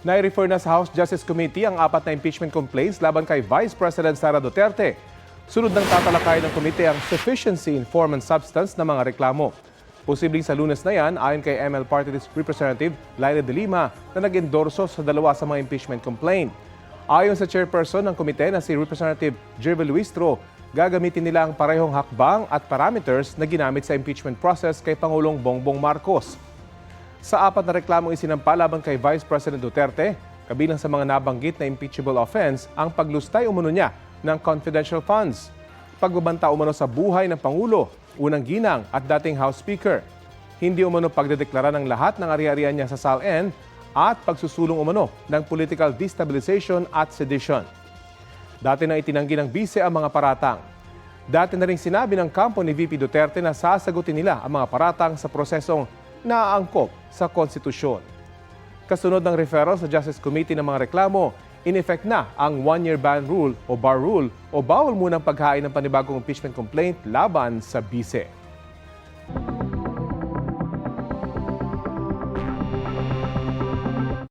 Nai-refer na sa House Justice Committee ang 4 na impeachment complaints laban kay Vice President Sara Duterte. Sunod ng tatalakay ng komite ang sufficiency in form and substance ng mga reklamo. Posibleng sa Lunes na yan, ayon kay ML Party List Representative Laila de Lima na nag-endorso sa 2 sa mga impeachment complaint. Ayon sa chairperson ng komite na si Representative Jervel Luistro, gagamitin nila ang parehong hakbang at parameters na ginamit sa impeachment process kay Pangulong Bongbong Marcos. Sa 4 na reklamong isinampa laban kay Vice President Duterte, kabilang sa mga nabanggit na impeachable offense ang paglustay umano niya ng confidential funds, pagbabanta umano sa buhay ng Pangulo, unang ginang at dating House Speaker, hindi umano pagdedeklara ng lahat ng ari-arian niya sa SALN at pagsusulong umano ng political destabilization at sedition. Dati na itinanggi ng bise ang mga paratang. Dati na rin sinabi ng kampo ni VP Duterte na sasagutin nila ang mga paratang sa prosesong naaangkop sa konstitusyon. Kasunod ng referral sa Justice Committee ng mga reklamo, in effect na ang 1-year ban rule o bar rule o bawal munang paghain ng panibagong impeachment complaint laban sa bise.